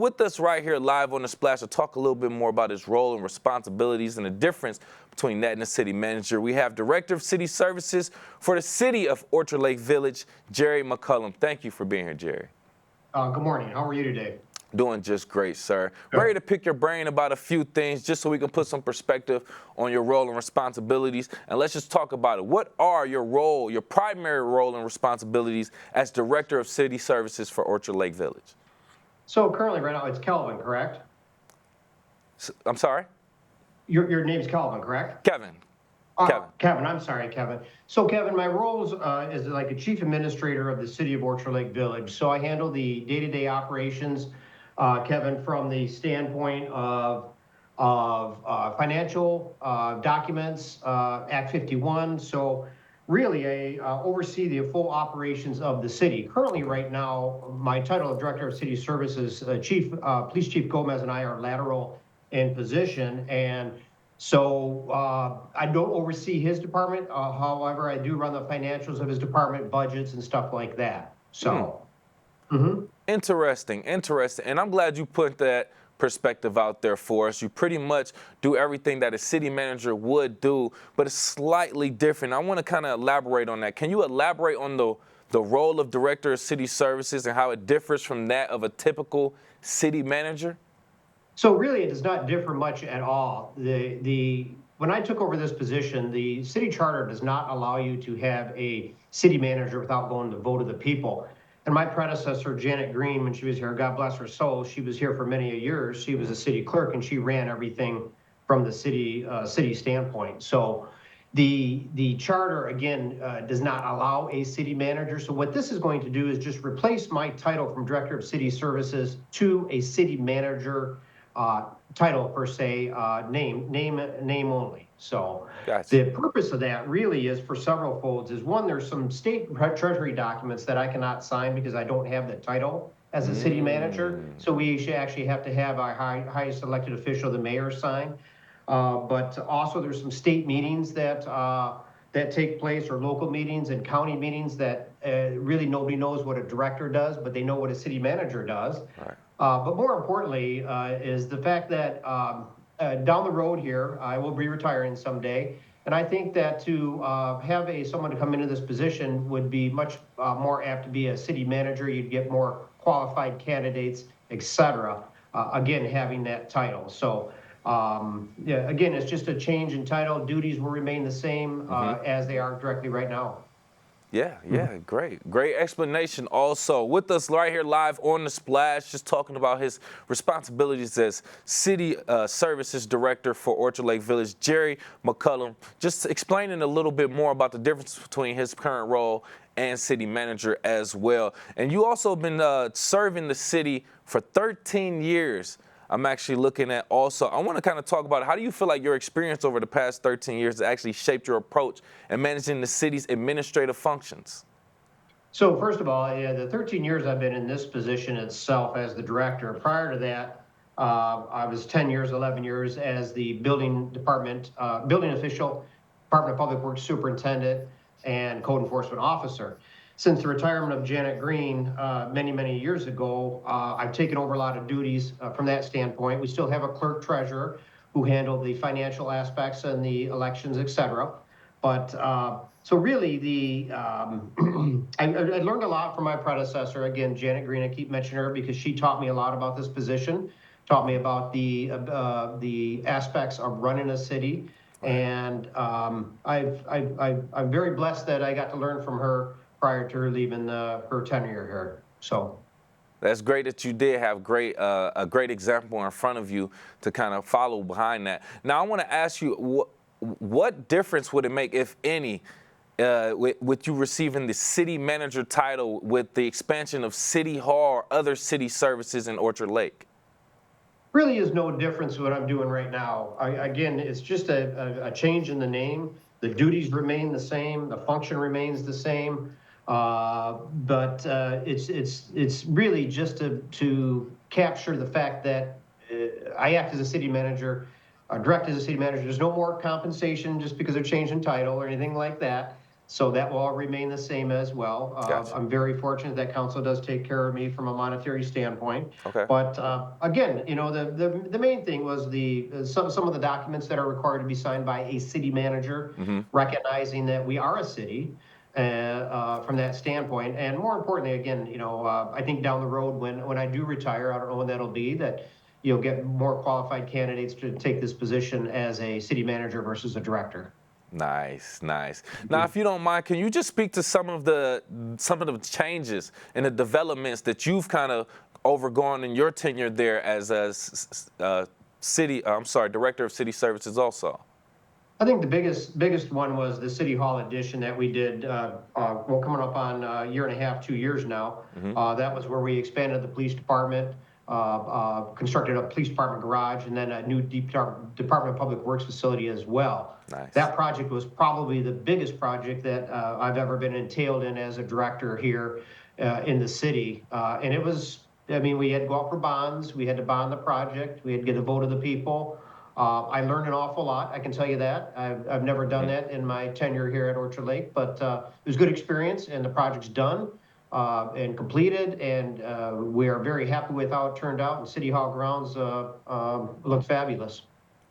with us right here live on The Splash to talk a little bit more about his role and responsibilities and the difference between that and the city manager, we have Director of City Services for the City of Orchard Lake Village, Gerry McCallum. Thank you for being here, Gerry. Good morning. How are you today? Doing just great, sir. Good. Ready to pick your brain about a few things just so we can put some perspective on your role and responsibilities. And let's just talk about it. What are your role, your primary role and responsibilities as Director of City Services for Orchard Lake Village? So currently right now it's Kelvin, correct? I'm sorry? Your name's Kelvin, correct? Kevin. Kevin, I'm sorry, Kevin. So Kevin, my role is like a chief administrator of the city of Orchard Lake Village. So I handle the day-to-day operations, Kevin, from the standpoint of financial documents, Act 51. So really, I oversee the full operations of the city. Currently, right now, my title of Director of City Services, Police Chief Gomez and I are lateral in position, and so I don't oversee his department. However, I do run the financials of his department, budgets and stuff like that. So, Interesting. And I'm glad you put that perspective out there for us. You pretty much do everything that a city manager would do, but it's slightly different. I want to kind of elaborate on that. Can you elaborate on the role of Director of City Services and how it differs from that of a typical city manager? So really, it does not differ much at all. When I took over this position, the city charter does not allow you to have a city manager without going to the vote of the people. And my predecessor, Janet Green, when she was here, God bless her soul, she was here for many years. She was a city clerk and she ran everything from the city standpoint. So the charter, again, does not allow a city manager. So what this is going to do is just replace my title from Director of City Services to a city manager title per se, name only. So gotcha. The purpose of that really is for several folds. Is one, there's some state treasury documents that I cannot sign because I don't have the title as a city manager. So we actually have to have our highest elected official, the mayor, sign. But also there's some state meetings that take place, or local meetings and county meetings that really nobody knows what a director does, but they know what a city manager does. Right. But more importantly is the fact that down the road here, I will be retiring someday. And I think that to have someone to come into this position would be much more apt to be a city manager. You'd get more qualified candidates, et cetera, again, having that title. So yeah, again, it's just a change in title. Duties will remain the same as they are directly right now. Yeah, great explanation. Also with us right here live on The Splash, just talking about his responsibilities as City Services Director for Orchard Lake Village, Gerry McCallum, just explaining a little bit more about the difference between his current role and city manager as well. And you also been serving the city for 13 years. I'm actually looking at also, I want to kind of talk about how do you feel like your experience over the past 13 years has actually shaped your approach in managing the city's administrative functions? So first of all, the 13 years I've been in this position itself as the director. Prior to that, I was 10 years, 11 years as the building official, Department of Public Works superintendent, and code enforcement officer. Since the retirement of Janet Green many years ago, I've taken over a lot of duties from that standpoint. We still have a clerk treasurer who handled the financial aspects and the elections, et cetera. But so really, I learned a lot from my predecessor. Again, Janet Green, I keep mentioning her because she taught me a lot about this position, taught me about the aspects of running a city. And I'm very blessed that I got to learn from her prior to her leaving her tenure here. So that's great that you did have a great example in front of you to kind of follow behind that. Now I want to ask you, what difference would it make, if any, with you receiving the city manager title with the expansion of City Hall or other city services in Orchard Lake? Really is no difference to what I'm doing right now. Again, it's just a change in the name. The duties remain the same. The function remains the same. But it's really just to capture the fact that I act as a city manager, direct as a city manager. There's no more compensation just because of change in title or anything like that. So that will all remain the same as well. Gotcha. I'm very fortunate that council does take care of me from a monetary standpoint. Okay. But again, the main thing was some of the documents that are required to be signed by a city manager, recognizing that we are a city. From that standpoint, and more importantly, again, I think down the road when I do retire, I don't know when that'll be, that you'll get more qualified candidates to take this position as a city manager versus a director. Nice, nice. Now, if you don't mind, can you just speak to some of the changes and the developments that you've kind of overgone in your tenure there as a director of city services also? I think the biggest one was the City Hall addition that we did, coming up on a year and a half, 2 years now. That was where we expanded the police department, constructed a police department garage, and then a new Department of Public Works facility as well. Nice. That project was probably the biggest project that I've ever been entailed in as a director here in the city. And it was, we had to go out for bonds, we had to bond the project, we had to get a vote of the people. I learned an awful lot, I can tell you that. I've never done that in my tenure here at Orchard Lake, but it was a good experience, and the project's done and completed, and we are very happy with how it turned out, and City Hall grounds look fabulous.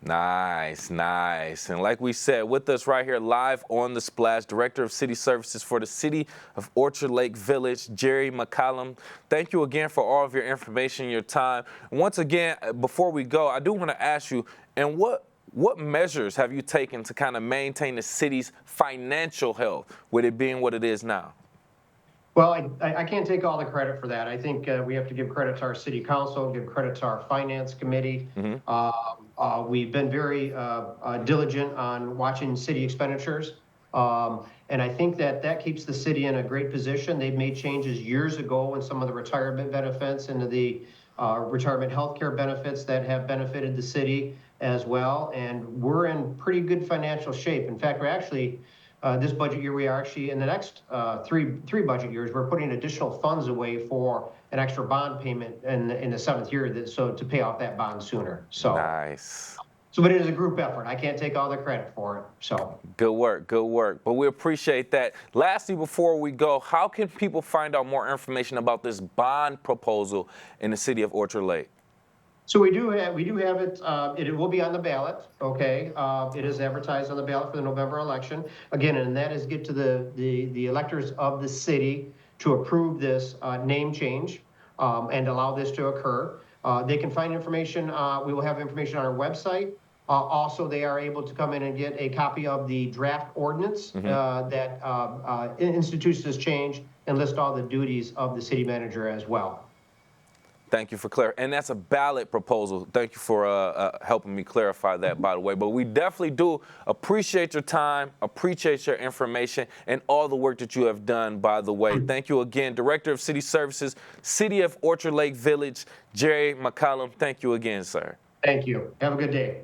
Nice, nice. And like we said, with us right here live on The Splash, Director of City Services for the City of Orchard Lake Village, Gerry McCallum. Thank you again for all of your information, your time. And once again, before we go, I do want to ask you, and what measures have you taken to kind of maintain the city's financial health, with it being what it is now? Well, I can't take all the credit for that. I think we have to give credit to our city council, give credit to our finance committee. We've been very diligent on watching city expenditures. And I think that keeps the city in a great position. They've made changes years ago in some of the retirement benefits and the retirement health care benefits that have benefited the city as well. And we're in pretty good financial shape. In fact, we're actually, this budget year, we are actually in the next three budget years, we're putting additional funds away for an extra bond payment in the seventh year, to pay off that bond sooner. So nice. So, but it is a group effort. I can't take all the credit for it. So good work, good work. But we appreciate that. Lastly, before we go, how can people find out more information about this bond proposal in the city of Orchard Lake? So we do have it. It will be on the ballot. Okay, it is advertised on the ballot for the November election. Again, and that is get to the electors of the city to approve this name change and allow this to occur. They can find information. We will have information on our website. Also, they are able to come in and get a copy of the draft ordinance that institutes this change and list all the duties of the city manager as well. Thank you for clarifying. And that's a ballot proposal. Thank you for helping me clarify that, by the way. But we definitely do appreciate your time, appreciate your information, and all the work that you have done, by the way. Thank you again, Director of City Services, City of Orchard Lake Village, Gerry McCallum. Thank you again, sir. Thank you. Have a good day.